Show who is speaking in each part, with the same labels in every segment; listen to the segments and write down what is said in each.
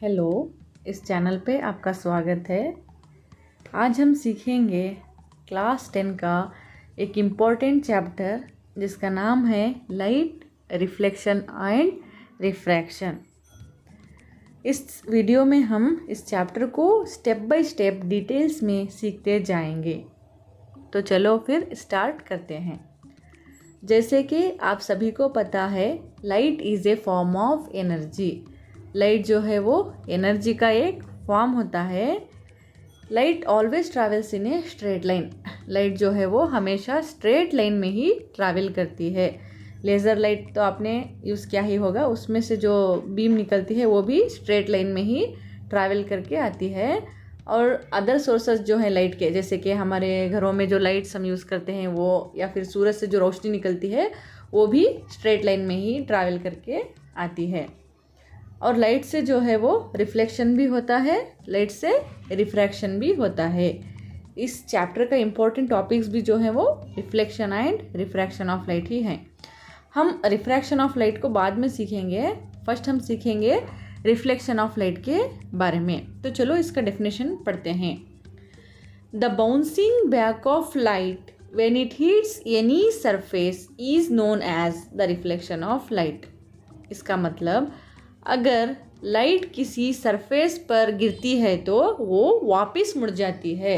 Speaker 1: Hello, इस channel पे आपका स्वागत है। आज हम सीखेंगे क्लास 10 का एक इम्पॉर्टेंट चैप्टर जिसका नाम है लाइट, रिफ्लेक्शन एंड रिफ्रैक्शन। इस वीडियो में हम इस चैप्टर को स्टेप बाय स्टेप डिटेल्स में सीखते जाएंगे। तो चलो फिर स्टार्ट करते हैं। जैसे कि आप सभी को पता है, light is a form of energy. Light जो है वो एनर्जी का एक फॉर्म होता है। Light always travels in a straight line. Light जो है वो हमेशा स्ट्रेट लाइन में ही ट्रैवल करती है। लेज़र लाइट तो आपने यूज़ किया ही होगा, उसमें से जो बीम निकलती है वो भी स्ट्रेट लाइन में ही ट्रैवल करके आती है। और अदर सोर्सेज जो है लाइट के, जैसे कि हमारे घरों में जो लाइट्स हम यूज़ करते हैं वो, या फिर सूरज से जो रोशनी निकलती है वो भी स्ट्रेट लाइन में ही ट्रैवल करके आती है। और लाइट से जो है वो रिफ्लेक्शन भी होता है, लाइट से रिफ्रैक्शन भी होता है। इस चैप्टर का इम्पोर्टेंट टॉपिक्स भी जो है वो reflection and refraction of light ही हैं। हम रिफ्रैक्शन ऑफ लाइट को बाद में सीखेंगे, फर्स्ट हम सीखेंगे रिफ्लेक्शन ऑफ लाइट के बारे में। तो चलो इसका डेफिनेशन पढ़ते हैं। The bouncing back of light when it hits any surface is known as the reflection of light. इसका मतलब अगर लाइट किसी सरफेस पर गिरती है तो वो वापस मुड़ जाती है,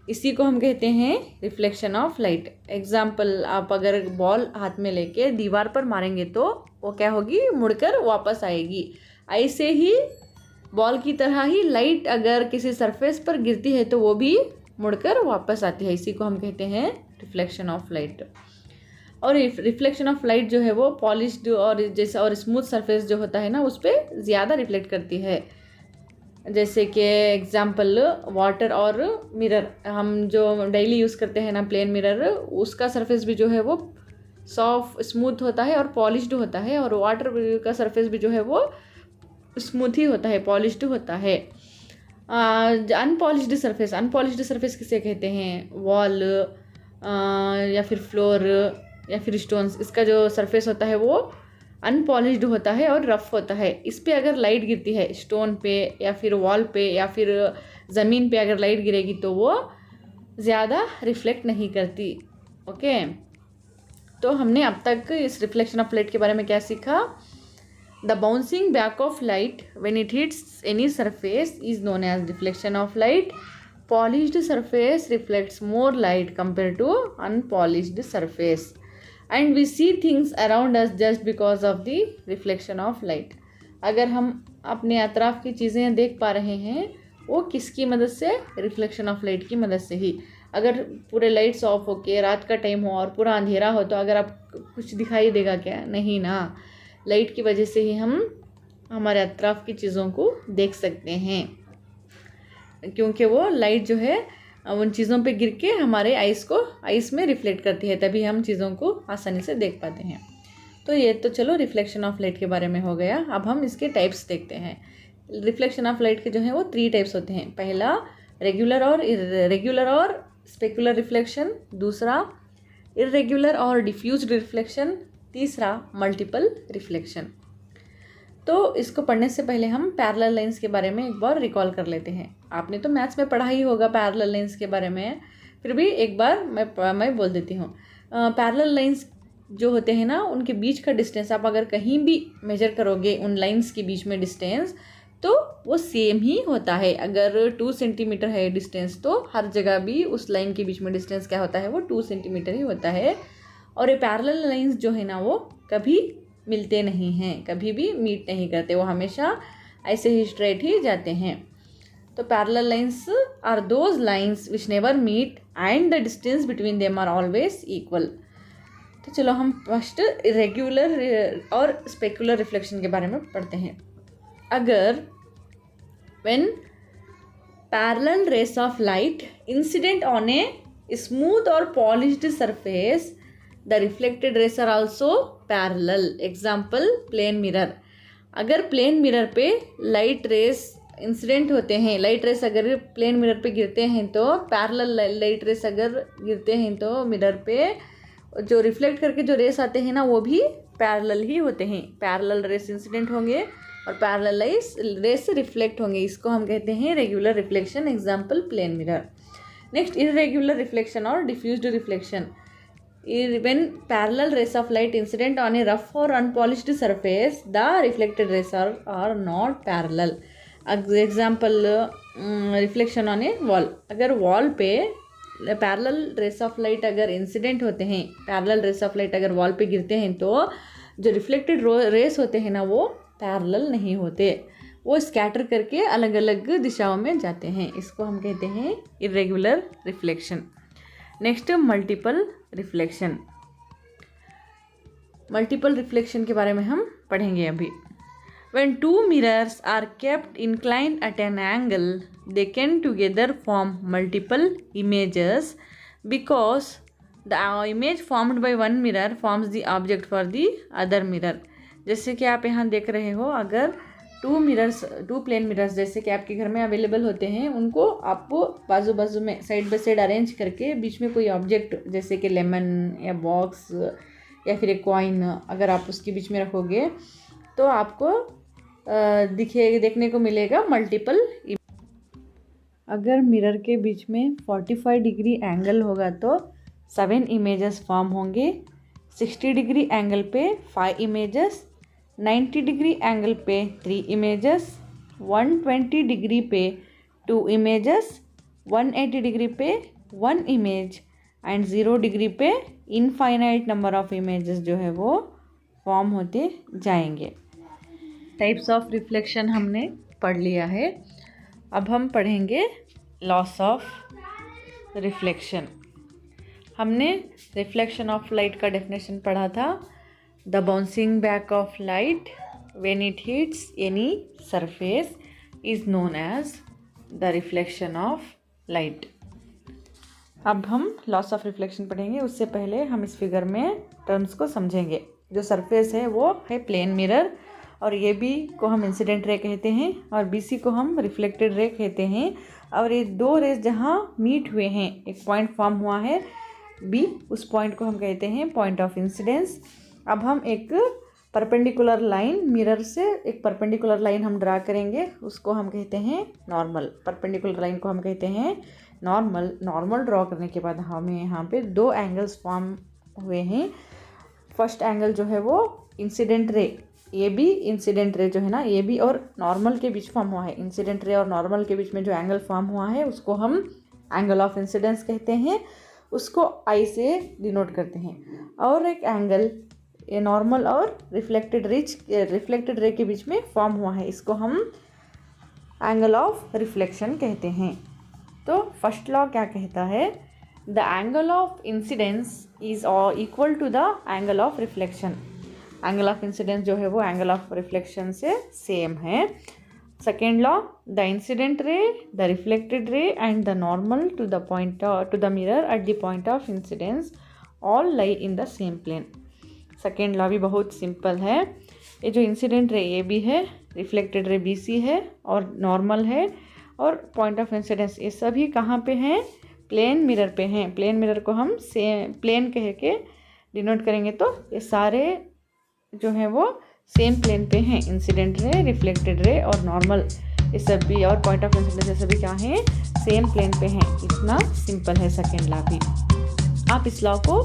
Speaker 1: इसी को हम कहते हैं रिफ्लेक्शन ऑफ लाइट। एग्जाम्पल, आप अगर बॉल हाथ में लेके दीवार पर मारेंगे तो वो क्या होगी, मुड़कर वापस आएगी। ऐसे ही बॉल की तरह ही लाइट अगर किसी सरफेस पर गिरती है तो वो भी मुड़कर वापस आती है, इसी को हम कहते हैं रिफ्लेक्शन ऑफ लाइट। और रिफ्लेक्शन ऑफ लाइट जो है वो पॉलिश्ड और जैसे और स्मूथ सरफेस जो होता है ना, उस पर ज़्यादा रिफ्लेक्ट करती है। जैसे कि एग्जांपल, वाटर और मिरर, हम जो डेली यूज़ करते हैं ना प्लेन मिरर, उसका सरफेस भी जो है वो सॉफ्ट स्मूथ होता है और पॉलिश्ड होता है। और वाटर का सरफेस भी जो है वो स्मूथ ही होता है, पॉलिश्ड होता है। अनपॉलिश्ड सरफेस किसे कहते हैं, वॉल या फिर फ्लोर या फिर स्टोन्स, इसका जो सरफेस होता है वो अनपॉलिश्ड होता है और रफ होता है। इस पे अगर लाइट गिरती है, स्टोन पे या फिर वॉल पे या फिर ज़मीन पे अगर लाइट गिरेगी तो वो ज़्यादा रिफ्लेक्ट नहीं करती। ओके, तो हमने अब तक इस रिफ्लेक्शन ऑफ लाइट के बारे में क्या सीखा। The bouncing back of light when it hits any surface is known as reflection of light. Polished surface reflects more light compare to unpolished surface, and we see things around us just because of the reflection of light। अगर हम अपने अतराफ की चीज़ें देख पा रहे हैं वो किसकी मदद से, रिफ्लेक्शन ऑफ लाइट की मदद से ही। अगर पूरे लाइट्स ऑफ हो के रात का टाइम हो और पूरा अंधेरा हो तो अगर आप कुछ दिखाई देगा क्या, नहीं ना। लाइट की वजह से ही हम हमारे अतराफ की चीज़ों को देख सकते हैं, क्योंकि वो लाइट जो है उन चीज़ों पे गिर के हमारे आइस में रिफ्लेक्ट करती है, तभी हम चीज़ों को आसानी से देख पाते हैं। तो ये तो चलो रिफ्लेक्शन ऑफ लाइट के बारे में हो गया। अब हम इसके टाइप्स देखते हैं। रिफ्लेक्शन ऑफ लाइट के जो हैं वो 3 टाइप्स होते हैं। पहला रेगुलर और स्पेकुलर रिफ्लेक्शन, दूसरा इरेगुलर और डिफ्यूज्ड रिफ्लेक्शन, तीसरा मल्टीपल रिफ्लेक्शन। तो इसको पढ़ने से पहले हम पैरेलल लाइंस के बारे में एक बार रिकॉल कर लेते हैं। आपने तो मैथ्स में पढ़ा ही होगा पैरेलल लाइंस के बारे में, फिर भी एक बार मैं बोल देती हूँ। पैरेलल लाइंस जो होते हैं ना, उनके बीच का डिस्टेंस आप अगर कहीं भी मेजर करोगे उन लाइंस के बीच में डिस्टेंस, तो वो सेम ही होता है। अगर 2 सेंटीमीटर है डिस्टेंस तो हर जगह भी उस लाइन के बीच में डिस्टेंस क्या होता है, वो 2 सेंटीमीटर ही होता है। और ये पैरेलल लाइंस जो है ना वो कभी मिलते नहीं हैं, कभी भी मीट नहीं करते, वो हमेशा ऐसे ही स्ट्रेट ही जाते हैं। तो parallel lines are those lines which never meet and the distance between them are always equal. तो चलो हम फर्स्ट इरेगुलर और स्पेकुलर रिफ्लेक्शन के बारे में पढ़ते हैं। अगर when parallel rays of light incident on a smooth और polished surface, the reflected rays are also parallel. Example, plane mirror. अगर प्लेन मिरर पे लाइट रेस इंसिडेंट होते हैं, लाइट रेस अगर प्लेन मिरर पे गिरते हैं तो पैरेलल लाइट रेस अगर गिरते हैं तो मिरर पे जो रिफ्लेक्ट करके जो रेस आते हैं ना वो भी पैरेलल ही होते हैं। पैरेलल रेस इंसिडेंट होंगे और पैरेललाइज रेस से रिफ्लेक्ट होंगे, इसको हम कहते हैं regular reflection. Example plane mirror. Next irregular reflection और diffused reflection. When parallel rays of light incident on a rough or unpolished surface, the reflected rays are not parallel. Example reflection on a wall. अगर wall पे parallel rays of light अगर incident होते हैं, parallel rays of light अगर wall पे गिरते हैं तो जो रिफ्लेक्टेड रेस होते हैं ना वो पैरेलल नहीं होते, वो स्कैटर करके अलग अलग दिशाओं में जाते हैं। इसको हम कहते हैं irregular reflection. Next multiple reflection. Multiple reflection के बारे में हम पढ़ेंगे अभी। When two mirrors are kept inclined at an angle, they can together form multiple images because the image formed by one mirror forms the object for the other mirror. जैसे कि आप यहाँ देख रहे हो, अगर टू प्लेन मिरर्स जैसे कि आपके घर में अवेलेबल होते हैं, उनको आपको बाजू बाजू में साइड बाय साइड अरेंज करके बीच में कोई ऑब्जेक्ट जैसे कि लेमन या बॉक्स या फिर एक कॉइन अगर आप उसके बीच में रखोगे तो आपको देखने को मिलेगा मल्टीपल। अगर मिरर के बीच में 45 डिग्री एंगल होगा तो 7 इमेजेस फॉर्म होंगे, 60 डिग्री एंगल पे 5 इमेजेस, 90 डिग्री एंगल पे 3 इमेजेस, 120 डिग्री पे 2 इमेजेस, 180 डिग्री पे 1 इमेज एंड 0 डिग्री पे इनफाइनाइट नंबर ऑफ इमेजेस जो है वो फॉर्म होते जाएंगे। टाइप्स ऑफ रिफ्लेक्शन हमने पढ़ लिया है। अब हम पढ़ेंगे लॉस ऑफ रिफ्लेक्शन। हमने रिफ्लेक्शन ऑफ लाइट का डेफिनेशन पढ़ा था। The bouncing back of light when it hits any surface is known as the reflection of light. अब हम लॉस ऑफ रिफ्लेक्शन पढ़ेंगे, उससे पहले हम इस फिगर में टर्म्स को समझेंगे। जो सरफेस है वो है प्लेन मिरर, और ये बी को हम इंसिडेंट रे कहते हैं और बी सी को हम रिफ्लेक्टेड रे कहते हैं। और ये दो रेज जहाँ मीट हुए हैं, एक पॉइंट फॉर्म हुआ है बी, उस पॉइंट को हम कहते हैं पॉइंट ऑफ इंसिडेंस। अब हम एक परपेंडिकुलर लाइन, मिरर से एक परपेंडिकुलर लाइन हम ड्रा करेंगे, उसको हम कहते हैं नॉर्मल। परपेंडिकुलर लाइन को हम कहते हैं नॉर्मल। नॉर्मल ड्रॉ करने के बाद हमें यहाँ पे 2 एंगल्स फॉर्म हुए हैं। फर्स्ट एंगल जो है वो इंसिडेंट रे, ये भी इंसिडेंट रे जो है ना, ये भी और नॉर्मल के बीच फॉर्म हुआ है। इंसिडेंट रे और नॉर्मल के बीच में जो एंगल फॉर्म हुआ है उसको हम एंगल ऑफ इंसिडेंस कहते हैं, उसको आई से डिनोट करते हैं। और एक एंगल ये नॉर्मल और रिफ्लेक्टेड रे के बीच में फॉर्म हुआ है, इसको हम एंगल ऑफ रिफ्लेक्शन कहते हैं। तो फर्स्ट लॉ क्या कहता है? The angle of incidence is equal to the angle of reflection. Angle of incidence जो है वो एंगल ऑफ रिफ्लेक्शन से सेम है। Second law, the incident ray, the reflected ray and the normal to the mirror at the point of incidence all lie in the same plane. Second law भी बहुत simple है। ये जो incident ray A B है, reflected ray B C है और normal है और पॉइंट ऑफ इंसिडेंस, ये सभी कहाँ पे हैं? प्लेन मिरर पे हैं। प्लेन मिरर को हम सेम प्लेन कह के डिनोट करेंगे, तो ये सारे जो हैं वो सेम प्लेन पे हैं। इंसिडेंट रे, रिफ्लेक्टेड रे और नॉर्मल, ये सभी और पॉइंट ऑफ इंसिडेंस ये सभी क्या हैं? सेम प्लेन पे हैं। इतना सिंपल है सेकेंड लॉ भी। आप इस लॉ को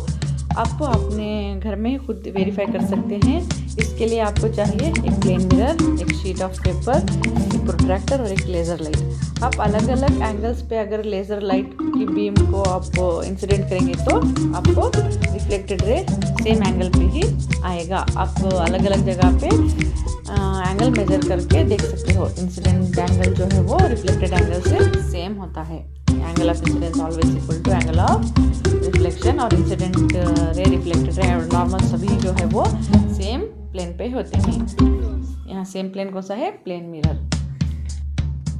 Speaker 1: आपको अपने घर में खुद वेरीफाई कर सकते हैं। इसके लिए आपको चाहिए एक प्लेन मिरर, एक शीट ऑफ पेपर, एक प्रोट्रैक्टर और एक लेज़र लाइट। आप अलग अलग एंगल्स पे अगर लेज़र लाइट की बीम को आप इंसिडेंट करेंगे तो आपको रिफ्लेक्टेड रे सेम एंगल पे ही आएगा। आप अलग अलग जगह पे एंगल मेजर करके देख सकते हो। इंसिडेंट एंगल जो है वो रिफ्लेक्टेड एंगल से सेम होता है। Angle of incidence always equal to angle of reflection, और इंसिडेंट रे, रिफ्लेक्टेड रे और नॉर्मल सभी जो है वो सेम प्लेन पे होते हैं। यहाँ सेम प्लेन कौन सा है? Plane mirror.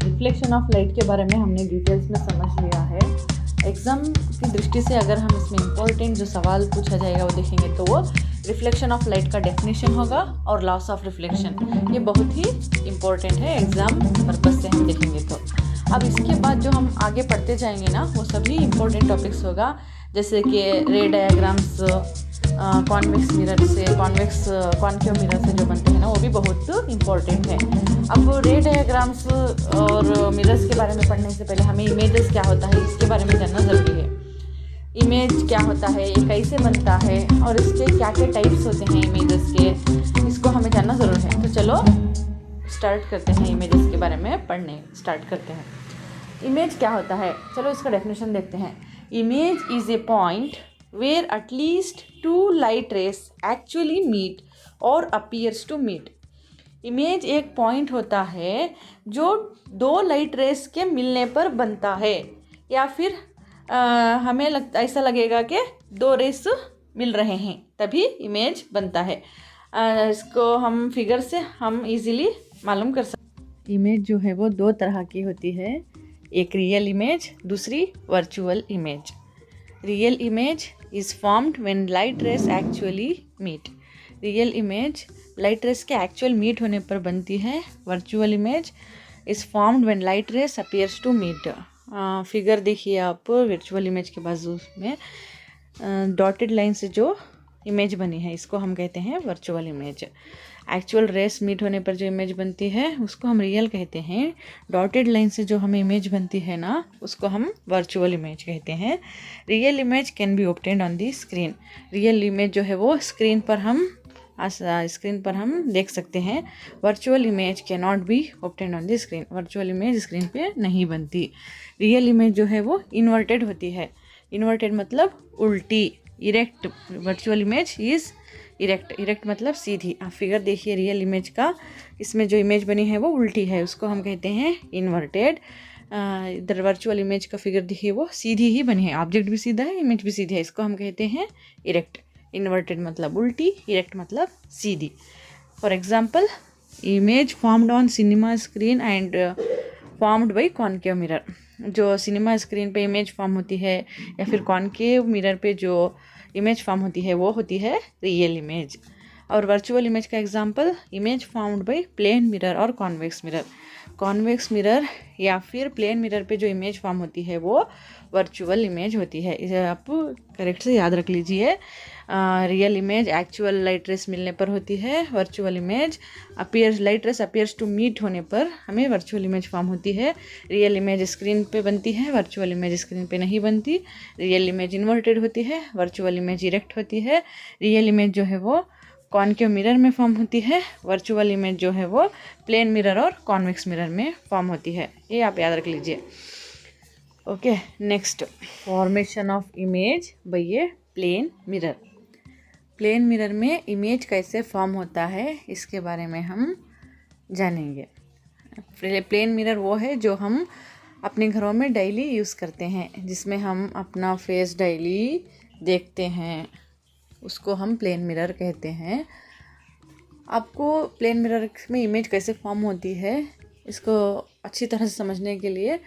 Speaker 1: Reflection of light के बारे में हमने डिटेल्स में समझ लिया है। एग्जाम की दृष्टि से अगर हम इसमें इम्पोर्टेंट जो सवाल पूछा जाएगा वो देखेंगे तो वो रिफ्लेक्शन ऑफ लाइट का डेफिनेशन होगा और लॉस ऑफ रिफ्लेक्शन। ये बहुत ही इम्पोर्टेंट है एग्जाम पर्पज से हम देखेंगे तो। अब इसके बाद जो हम आगे पढ़ते जाएंगे ना, वो सभी इम्पोर्टेंट टॉपिक्स होगा, जैसे कि रे डायग्राम्स, कॉन्वेक्स मिरर से कॉन्केव मिरर से जो बनते हैं ना, वो भी बहुत इम्पोर्टेंट है। अब रे डायग्राम्स और मिरर्स के बारे में पढ़ने से पहले हमें इमेजेस क्या होता है इसके बारे में जानना ज़रूरी है। इमेज क्या होता है, ये कैसे बनता है और इसके क्या क्या टाइप्स होते हैं इमेजेस के, इसको हमें जानना ज़रूर है। तो चलो स्टार्ट करते हैं, इमेजेस के बारे में पढ़ने स्टार्ट करते हैं। इमेज क्या होता है, चलो इसका डेफिनेशन देखते हैं। Image is a point where at least 2 light rays actually meet और अपीयर्स टू मीट। इमेज एक पॉइंट होता है जो 2 लाइट रेस के मिलने पर बनता है, या फिर हमें ऐसा लगेगा कि 2 रेस मिल रहे हैं, तभी इमेज बनता है। इसको हम फिगर से हम इजीली मालूम कर सकते। इमेज जो है वो 2 तरह की होती है, एक रियल इमेज, दूसरी virtual image. Real image is formed when light rays actually meet. Real image light rays के एक्चुअल मीट होने पर बनती है। Virtual image is formed when light rays appears to meet. Figure देखिए आप, वर्चुअल इमेज के बाजू में डॉटेड लाइन से जो इमेज बनी है इसको हम कहते हैं virtual image. Actual rays meet होने पर जो इमेज बनती है उसको हम रियल कहते हैं। डॉटेड लाइन से जो हमें इमेज बनती है ना, उसको हम वर्चुअल इमेज कहते हैं। Real image can be obtained on the screen. Real image जो है वो स्क्रीन पर हम देख सकते हैं। Virtual image can not be obtained on the screen. Virtual image screen पे नहीं बनती। रियल इमेज जो है वो इन्वर्टेड होती है। इन्वर्टेड मतलब उल्टी, erect. Virtual image is erect मतलब सीधी। आप फिगर देखिए रियल इमेज का, इसमें जो इमेज बनी है वो उल्टी है, उसको हम कहते हैं इन्वर्टेड। इधर वर्चुअल इमेज का फिगर देखिए वो सीधी ही बनी है, ऑब्जेक्ट भी सीधा है, इमेज भी सीधी है, इसको हम कहते हैं इरेक्ट। इन्वर्टेड मतलब उल्टी, इरेक्ट मतलब सीधी। For example, image formed on cinema screen and formed by concave mirror. जो सिनेमा स्क्रीन पे इमेज फॉर्म होती है या फिर कॉन्केव मिरर पे जो इमेज फॉर्म होती है वो होती है रियल इमेज। और वर्चुअल इमेज का example, image formed by plane mirror और कॉन्वेक्स मिरर। कॉन्वेक्स मिरर या फिर प्लेन मिरर पे जो इमेज फॉर्म होती है वो वर्चुअल इमेज होती है। इसे आप करेक्ट से याद रख लीजिए। Real image actual light rays मिलने पर होती है। Virtual image light rays appears to meet होने पर हमें वर्चुअल इमेज फॉर्म होती है। रियल इमेज स्क्रीन पे बनती है, वर्चुअल इमेज स्क्रीन पे नहीं बनती। रियल इमेज इन्वर्टेड होती है, वर्चुअल इमेज इरेक्ट होती है। रियल इमेज जो है वो कॉन्केव मिरर में फॉर्म होती है, वर्चुअल इमेज जो है वो प्लेन मिरर और कॉन्वेक्स मिरर में फॉर्म होती है। ये आप याद रख लीजिए। Okay, next, formation of image by a plane mirror. Plane mirror में इमेज कैसे फॉर्म होता है इसके बारे में हम जानेंगे। प्लेन मिरर वो है जो हम अपने घरों में डेली यूज़ करते हैं, जिसमें हम अपना फेस डेली देखते हैं, उसको हम प्लेन मिरर कहते हैं। आपको प्लेन मिरर में इमेज कैसे फॉर्म होती है इसको अच्छी तरह से समझने के लिए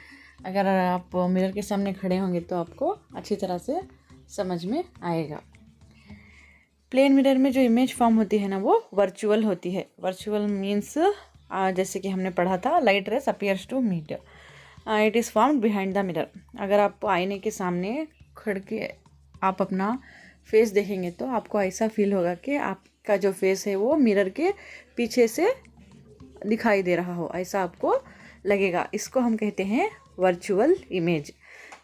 Speaker 1: अगर आप मिरर के सामने खड़े होंगे तो आपको अच्छी तरह से समझ में आएगा। प्लेन मिरर में जो इमेज फॉर्म होती है ना वो वर्चुअल होती है। वर्चुअल मीन्स जैसे कि हमने पढ़ा था, light rays appears to meet, it is formed behind the mirror. अगर आप आईने के सामने खड़ के आप अपना फेस देखेंगे तो आपको ऐसा फील होगा कि आपका जो फेस है वो मिरर के पीछे से दिखाई दे रहा हो, ऐसा आपको लगेगा। इसको हम कहते हैं वर्चुअल इमेज।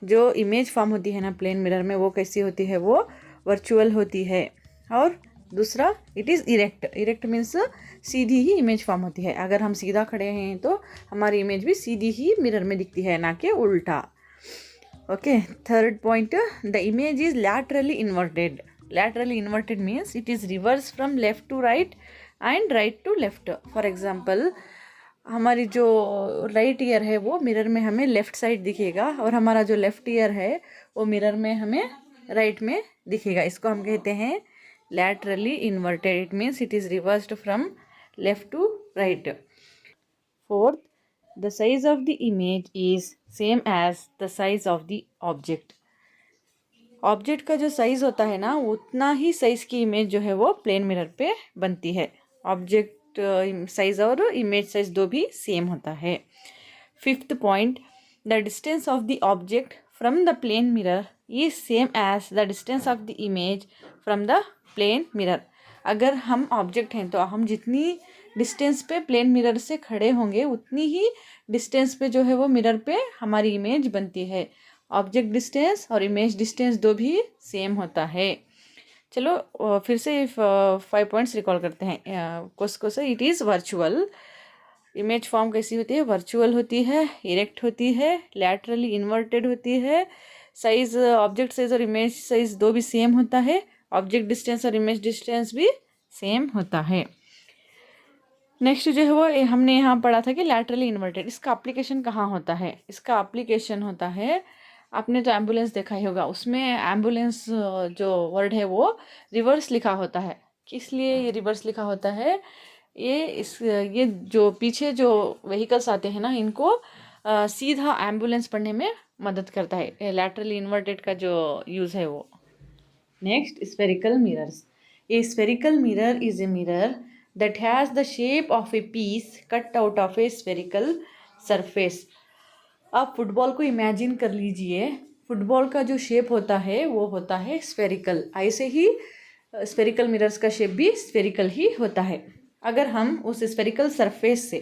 Speaker 1: जो इमेज फॉर्म होती है ना प्लेन मिरर में वो कैसी होती है, वो वर्चुअल होती है। और दूसरा, it is erect. Erect means Sidhi he image form होती है। अगर हम सीधा खड़े हैं तो हमारी इमेज भी सीधी ही मिरर में दिखती है, ना कि उल्टा। Okay, third point, the image is laterally inverted. Laterally inverted means it is reverse from left to right and right to left. For example, हमारी जो राइट ईयर है वो मिरर में हमें लेफ़्ट साइड दिखेगा और हमारा जो लेफ़्ट ईयर है वो मिरर में हमें राइट में दिखेगा। इसको हम कहते हैं laterally inverted. It means it is reversed from left to right. Fourth, the size of the image is same as the size of the object. Object का जो साइज़ होता है ना उतना ही साइज़ की इमेज जो है वो प्लेन मिरर पे बनती है। ऑब्जेक्ट साइज़ और इमेज साइज़ दो भी सेम होता है। Fifth point, the distance of the object from the plane mirror is same as the distance of the image from the plane mirror. अगर हम ऑब्जेक्ट हैं तो हम जितनी डिस्टेंस पे प्लेन मिरर से खड़े होंगे उतनी ही डिस्टेंस पे जो है वो मिरर पे हमारी इमेज बनती है। ऑब्जेक्ट डिस्टेंस और इमेज डिस्टेंस दो भी सेम होता है। चलो फिर से 5 पॉइंट्स रिकॉल करते हैं। Question it is virtual. Image form कैसी होती है? वर्चुअल होती है, इरेक्ट होती है, लैटरली इन्वर्टेड होती है, साइज ऑब्जेक्ट साइज और इमेज साइज दो भी सेम होता है, ऑब्जेक्ट डिस्टेंस और इमेज डिस्टेंस भी सेम होता है। नेक्स्ट जो है वो हमने यहाँ पढ़ा था कि लैटरली इन्वर्टेड, इसका एप्लीकेशन कहाँ होता है? इसका एप्लीकेशन होता है, आपने तो एम्बुलेंस देखा ही होगा, उसमें एम्बुलेंस जो वर्ड है वो रिवर्स लिखा होता है। किस लिए ये रिवर्स लिखा होता है? ये जो पीछे जो व्हीकल्स आते हैं ना, इनको सीधा एम्बुलेंस पढ़ने में मदद करता है। लैटरली इन्वर्टेड का जो यूज़ है वो। Next, spherical mirrors. A spherical mirror is a mirror that has the shape of a piece cut out of a spherical surface. आप फुटबॉल को इमेजिन कर लीजिए, फुटबॉल का जो शेप होता है वो होता है स्फेरिकल। ऐसे ही स्फेरिकल मिरर्स का शेप भी स्फेरिकल ही होता है। अगर हम उस स्फेरिकल सरफेस से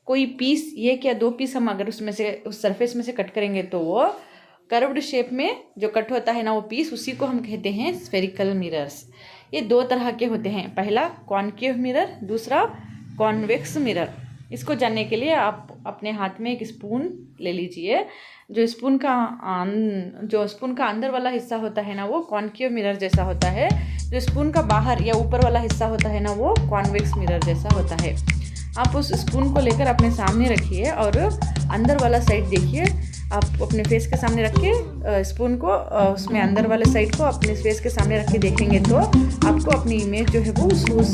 Speaker 1: कोई पीस, एक या दो पीस हम अगर उसमें से उस सरफेस में से कट करेंगे तो वो कर्व्ड शेप में जो कट होता है ना वो पीस, उसी को हम कहते हैं स्फेरिकल मिरर्स। ये दो तरह के होते हैं, पहला कॉनकेव मिरर, दूसरा कॉन्वेक्स मिरर। इसको जानने के लिए आप अपने हाथ में एक स्पून ले लीजिए। जो स्पून का अंदर वाला हिस्सा होता है ना वो कॉनकेव मिरर जैसा होता है, जो स्पून का बाहर या ऊपर वाला हिस्सा होता है ना वो कॉन्वेक्स मिरर जैसा होता है। आप उस स्पून को लेकर अपने सामने रखिए और अंदर वाला साइड देखिए। आप अपने फेस के सामने रख के स्पून को उसमें अंदर वाले साइड को अपने फेस के सामने रख के देखेंगे तो आपको अपनी इमेज जो है वो उस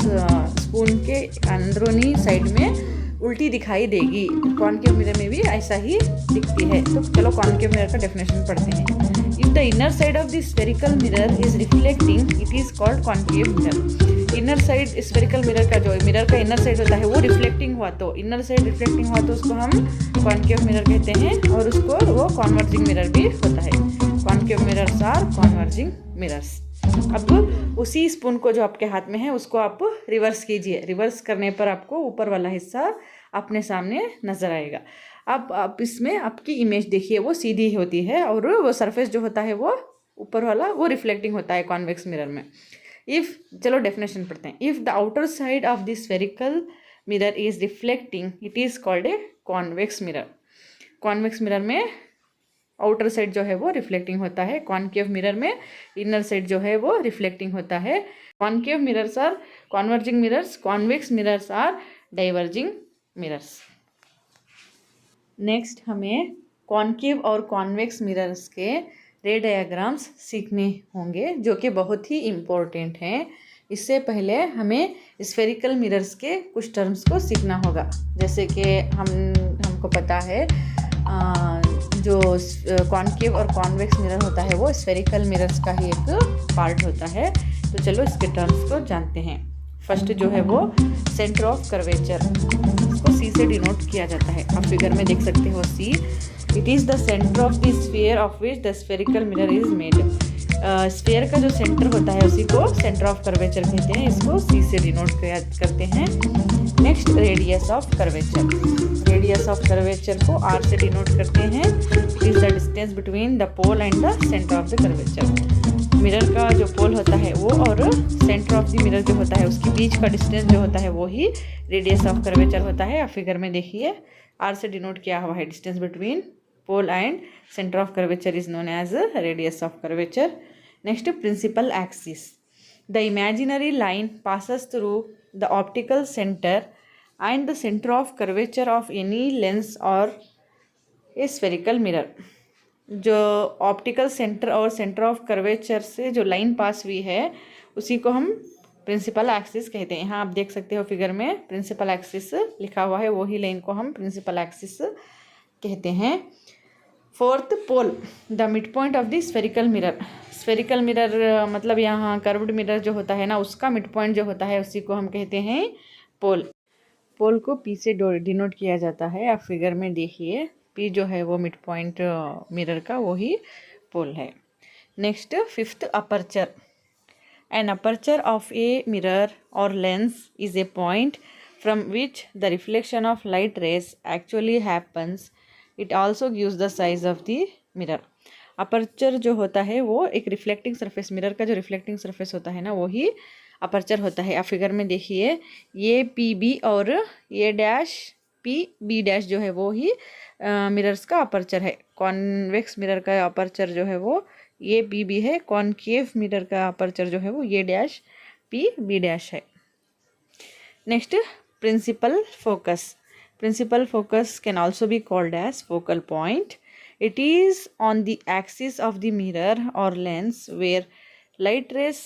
Speaker 1: स्पून के अंदरूनी साइड में उल्टी दिखाई देगी। कॉनकेव मिरर में भी ऐसा ही दिखती है। तो चलो कॉनकेव मिरर का डेफिनेशन पढ़ते हैं। If the inner side of the spherical mirror is reflecting it is called concave mirror. Inner side spherical mirror का जो मिरर का इनर साइड होता है वो रिफ्लेक्टिंग हुआ तो, इनर साइड रिफ्लेक्टिंग हुआ तो उसको हम कॉनकेव मिरर कहते हैं, और उसको वो कॉन्वर्जिंग मिरर भी होता है। Concave mirrors are converging mirrors. अब उसी स्पून को जो आपके हाथ में है उसको आप रिवर्स कीजिए। रिवर्स करने पर आपको ऊपर वाला हिस्सा अपने सामने नजर आएगा। अब आप इसमें आपकी इमेज देखिए, वो सीधी होती है और वो सरफेस जो होता है वो ऊपर वाला वो रिफ्लेक्टिंग होता है कॉन्वेक्स मिरर में। चलो डेफिनेशन पढ़ते हैं। If the outer side of the spherical mirror is reflecting it is called a convex mirror. Convex mirror में आउटर साइड जो है वो रिफ्लेक्टिंग होता है, कॉनकेव मिरर में इनर साइड जो है वो रिफ्लेक्टिंग होता है। Concave mirrors are converging mirrors, convex mirrors are diverging mirrors. Next हमें कॉनकेव और कॉन्वेक्स मिरर्स के रे डायग्राम्स सीखने होंगे जो कि बहुत ही इम्पोर्टेंट हैं। इससे पहले हमें स्फेरिकल मिरर्स के कुछ टर्म्स को सीखना होगा। जैसे कि हमको पता है जो कॉनकेव और कॉन्वेक्स मिरर होता है वो स्फेरिकल मिरर्स का ही एक पार्ट होता है। तो चलो इसके टर्म्स को जानते हैं। फर्स्ट जो है वो सेंटर ऑफ कर्वेचर, इसको सी से डिनोट किया जाता है। आप फिगर में देख सकते हो C. It is the centre of the sphere of which the spherical mirror is made. Sphere का जो सेंटर होता है उसी को सेंटर ऑफ कर्वेचर कहते हैं, इसको सी से डिनोट करते हैं। Next, radius of curvature. Radius of curvature को आर से डिनोट करते हैं। It is the distance between the pole and the centre of the curvature. Mirror का जो पोल होता है वो और सेंटर ऑफ द मिरर जो होता है उसके बीच का डिस्टेंस जो होता है वो ही रेडियस ऑफ कर्वेचर होता है। आप फिगर में देखिए आर से डिनोट किया हुआ है। Distance between pole and centre of curvature is known as radius of curvature. Next, principal axis. The imaginary line passes through the optical center and the center of curvature of any lens or a spherical mirror। जो optical centre और centre of curvature से जो line पास हुई है उसी को हम principal axis कहते हैं। यहाँ आप देख सकते हो फिगर में प्रिंसिपल एक्सिस लिखा हुआ है, वही लाइन को हम प्रिंसिपल एक्सिस कहते हैं। Fourth, pole, the mid point of the spherical mirror. Spherical mirror मतलब यहाँ कर्व्ड मिरर जो होता है ना उसका मिड पॉइंट जो होता है उसी को हम कहते हैं पोल। पोल को पी से डिनोट किया जाता है। आप फिगर में देखिए P जो है वो मिड पॉइंट मिरर का वही पोल है। Next fifth aperture. An aperture of a mirror or lens is a point from which the reflection of light rays actually happens. It also gives the size of the mirror. Aperture जो होता है वो एक reflecting surface, mirror का जो reflecting surface होता है ना वही अपर्चर होता है। आप फिगर में देखिए ये पी बी और ये डैश पी बी डैश जो है वो ही मिरर्स का अपर्चर है। कॉन्वेक्स मिरर का अपर्चर जो है वो ये पी बी है, कॉनकेव मिरर का अपर्चर जो है वो ये डैश पी बी डैश है। Next principal focus. Principal focus can also be called as focal point. It is on the axis of the mirror or lens where light rays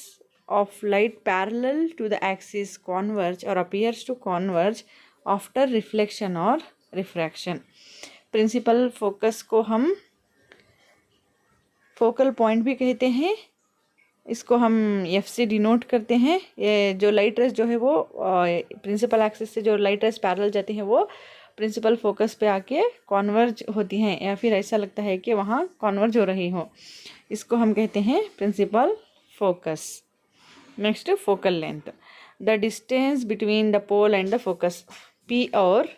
Speaker 1: of light parallel to the axis converge or appears to converge after reflection or refraction. Principal focus को हम focal point भी कहते हैं। इसको हम F से denote करते हैं। ये जो लाइट रेस जो है वो प्रिंसिपल एक्सिस से जो लाइट रेस पैरेलल जाती हैं वो प्रिंसिपल फोकस पे आके कॉन्वर्ज होती हैं, या फिर ऐसा लगता है कि वहाँ कॉन्वर्ज हो रही हो, इसको हम कहते हैं principal focus. Next focal length. The distance between the pole and the focus. P और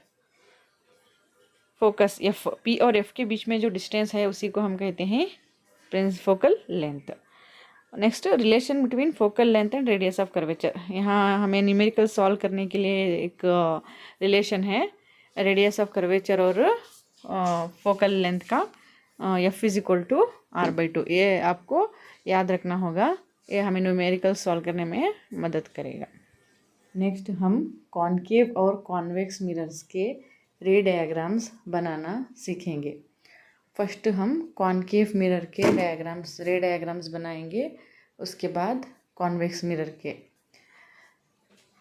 Speaker 1: फोकस एफ, पी और एफ के बीच में जो डिस्टेंस है उसी को हम कहते हैं focal length. Next relation between focal length and radius of curvature. यहाँ हमें न्यूमेरिकल सॉल्व करने के लिए एक रिलेशन है रेडियस ऑफ कर्वेचर और फोकल लेंथ का। F is equal to R by two, ये आपको याद रखना होगा, ये हमें न्यूमेरिकल सॉल्व करने में मदद करेगा। नेक्स्ट हम कॉनकेव और कॉन्वेक्स मिरर्स के रे डायग्राम्स बनाना सीखेंगे। फर्स्ट हम कॉनकेव मिरर के रे डायग्राम्स बनाएंगे, उसके बाद कॉन्वेक्स मिरर के।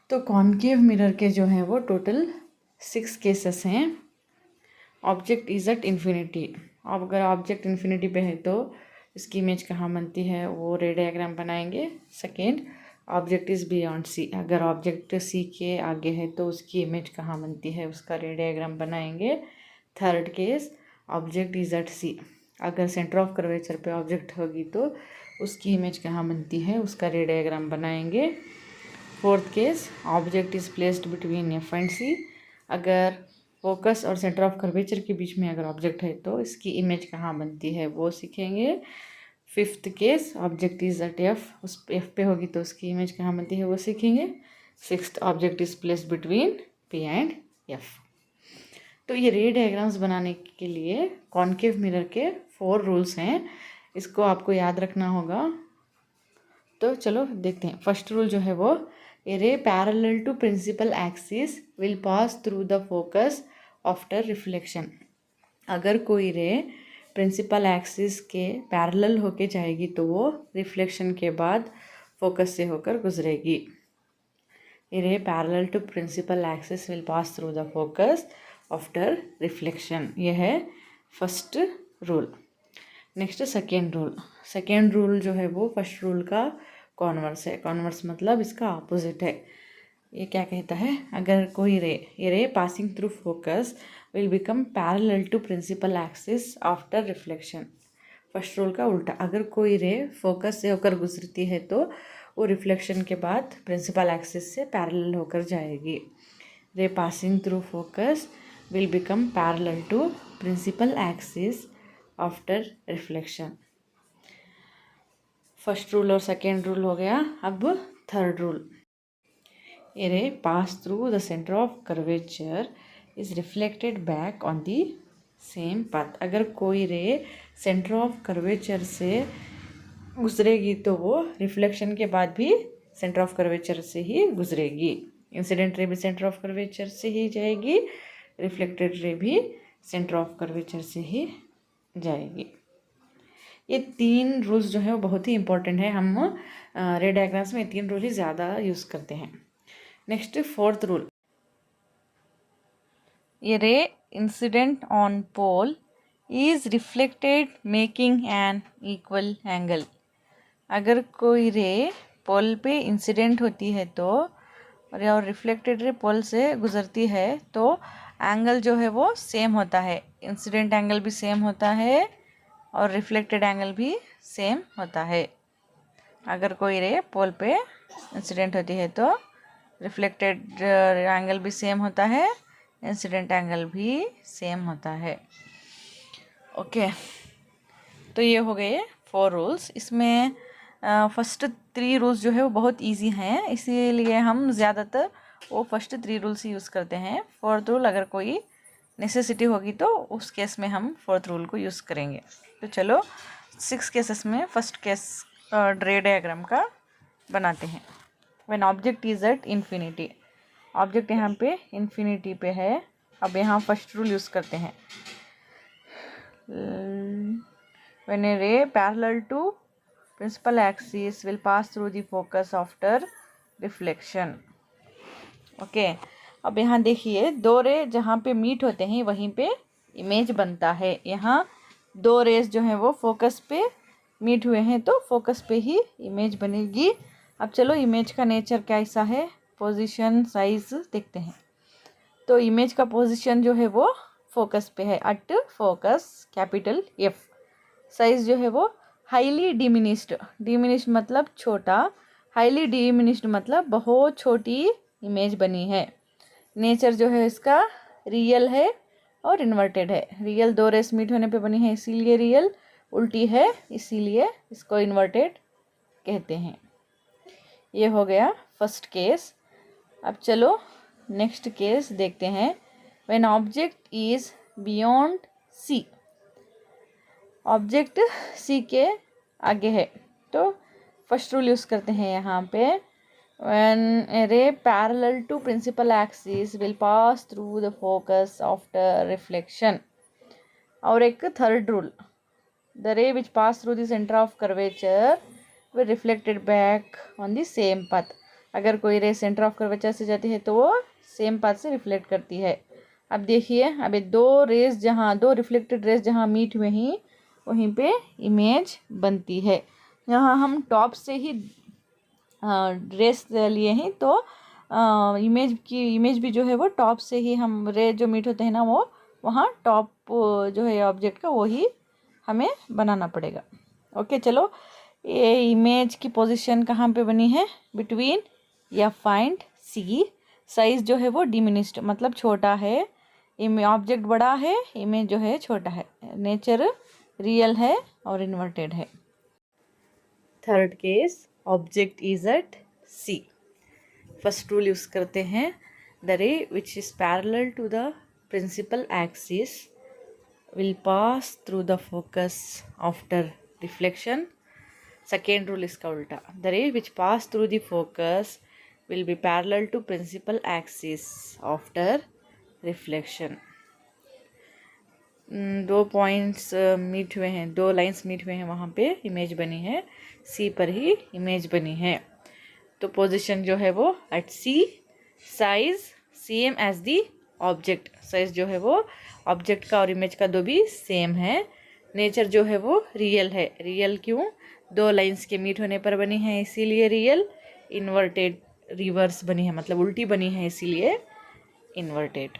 Speaker 1: तो कॉनकेव मिरर के जो हैं वो टोटल 6 केसेस हैं। Object is at infinity. अब अगर ऑब्जेक्ट इन्फिनिटी पे है तो इसकी इमेज कहाँ बनती है वो रे डायग्राम बनाएंगे। Second, object is beyond C. अगर ऑब्जेक्ट सी के आगे है तो उसकी इमेज कहाँ बनती है उसका रे डायग्राम बनाएंगे। Third case, object is at C. अगर सेंटर ऑफ कर्वेचर पे ऑब्जेक्ट होगी तो उसकी इमेज कहाँ बनती है उसका रे डायग्राम बनाएंगे। Fourth case, object is placed between F and C. अगर फोकस और सेंटर ऑफ कर्वेचर के बीच में अगर ऑब्जेक्ट है तो इसकी इमेज कहाँ बनती है वो सीखेंगे। Fifth case, object is at F, उस एफ पे होगी तो उसकी इमेज कहाँ बनती है वो सीखेंगे। Sixth, object is placed between P and F. तो ये रे डायग्राम्स बनाने के लिए कॉनकेव मिरर के 4 रूल्स हैं, इसको आपको याद रखना होगा। तो चलो देखते हैं। फर्स्ट रूल जो है वो, a ray parallel to principal axis will pass through the focus after reflection. अगर कोई रे प्रिंसिपल एक्सिस के पैरेलल होके जाएगी तो वो रिफ्लेक्शन के बाद फोकस से होकर गुजरेगी। A ray parallel to principal axis will pass through the focus after reflection, यह है first rule. Next second rule. Second rule जो है वो फर्स्ट रूल का कॉन्वर्स है। कॉन्वर्स मतलब इसका ऑपोजिट है। ये क्या कहता है, अगर कोई ray passing through focus will become parallel to principal axis after reflection. First rule का उल्टा, अगर कोई रे फोकस से होकर गुजरती है तो वो रिफ्लेक्शन के बाद प्रिंसिपल एक्सिस से पैरेलल होकर जाएगी। रे passing through focus will become parallel to principal axis after reflection। First rule और सेकेंड रूल हो गया। अब थर्ड रूल, ए रे पास through the centre of curvature is reflected back on the same path. अगर कोई रे सेंटर ऑफ कर्वेचर से गुजरेगी तो वो रिफ्लेक्शन के बाद भी सेंटर ऑफ कर्वेचर से ही गुजरेगी। इंसिडेंट रे भी सेंटर ऑफ कर्वेचर से ही जाएगी, रिफ्लेक्टेड रे भी सेंटर ऑफ कर्वेचर से ही जाएगी। ये 3 रूल्स जो है वो बहुत ही इंपॉर्टेंट है। हम रे डायग्राम्स में 3 रूल ही ज़्यादा यूज़ करते हैं। नेक्स्ट फोर्थ रूल, ये ray incident on pole is reflected making an equal angle. अगर कोई रे पोल पे इंसिडेंट होती है तो और रिफ्लेक्टेड रे पोल से गुजरती है तो एंगल जो है वो सेम होता है, इंसिडेंट एंगल भी सेम होता है और रिफ्लेक्टेड एंगल भी सेम होता है। अगर कोई रे पोल पे इंसिडेंट होती है तो रिफ्लेक्टेड एंगल भी सेम होता है, इंसिडेंट एंगल भी सेम होता है। ओके, तो ये हो गए 4 रूल्स। इसमें फर्स्ट 3 रूल्स जो है वो बहुत इजी हैं, इसीलिए हम ज़्यादातर वो फर्स्ट 3 रूल्स ही यूज़ करते हैं। 4th रूल अगर कोई नेसेसिटी होगी तो उस केस में हम 4th रूल को यूज़ करेंगे। तो चलो 6 केसेस में फर्स्ट केस रे डायग्राम का बनाते हैं। When object is at infinity, object यहाँ पे इन्फिनिटी पे है। अब यहाँ फर्स्ट रूल यूज़ करते हैं। When a ray parallel to principal axis will pass through the focus after reflection. Okay, अब यहाँ देखिए 2 रे जहाँ पे मीट होते हैं वहीं पे इमेज बनता है। यहाँ 2 रेज जो हैं वो फोकस पे मीट हुए हैं तो फोकस पे ही इमेज बनेगी। अब चलो इमेज का नेचर कैसा है, पोजीशन, साइज देखते हैं। तो इमेज का पोजीशन जो है वो फोकस पे है, अट फोकस कैपिटल F। साइज जो है वो हाईली डिमिनिश्ड, डिमिनिश्ड मतलब छोटा, हाईली डिमिनिश्ड मतलब बहुत छोटी इमेज बनी है। नेचर जो है इसका रियल है और इन्वर्टेड है। रियल 2 रेस मीट होने पे बनी है इसीलिए रियल, उल्टी है इसीलिए इसको इन्वर्टेड कहते हैं। ये हो गया फर्स्ट केस। अब चलो नेक्स्ट केस देखते हैं। When object is beyond C, object C के आगे है तो फर्स्ट रूल यूज़ करते हैं यहाँ पे। When a ray parallel to principal axis will pass through the focus after reflection. और एक third rule, the ray which pass through the centre of curvature will reflected back on the same path. अगर कोई रे centre of curvature से जाती है तो वो सेम पाथ से रिफ्लेक्ट करती है। अब देखिए, अभी 2 रेस जहाँ 2 रिफ्लेक्टेड रेस जहाँ मीट हुए ही वहीं पे इमेज बनती है। यहाँ हम टॉप से ही रेस लिए हैं तो इमेज भी जो है वो टॉप से ही, हम रे जो मीट होते हैं ना वो वहाँ टॉप जो है ऑब्जेक्ट का वही हमें बनाना पड़ेगा। ओके, चलो ये इमेज की पोजीशन कहाँ पे बनी है, between F and C। Size जो है वो डिमिनिश्ड मतलब छोटा है, ऑब्जेक्ट बड़ा है, इमेज जो है छोटा है। नेचर रियल है और इन्वर्टेड है। Third case, object is at C। First rule use करते हैं। The ray which is parallel to the principal axis will pass through the focus after reflection. Second rule इसका उल्टा, the ray which pass through the focus will be parallel to principal axis after reflection. 2 points meet हुए हैं, 2 lines meet हुए हैं, वहाँ पे image बनी है, C पर ही इमेज बनी है। तो पोजीशन जो है वो at C, size same as the object. Size जो है वो ऑब्जेक्ट का और इमेज का 2 भी सेम है। नेचर जो है वो रियल है। रियल क्यों, 2 लाइंस के मीट होने पर बनी है इसीलिए रियल। इन्वर्टेड रिवर्स बनी है मतलब उल्टी बनी है इसीलिए inverted.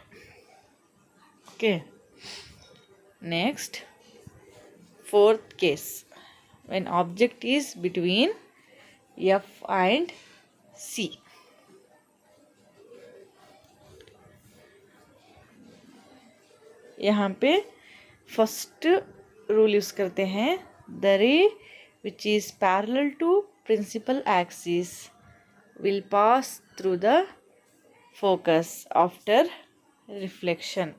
Speaker 1: Okay, next fourth case, when object is between F and C। यहाँ पे फर्स्ट रूल यूज़ करते हैं। The ray which is parallel to principal axis will pass through the focus after reflection.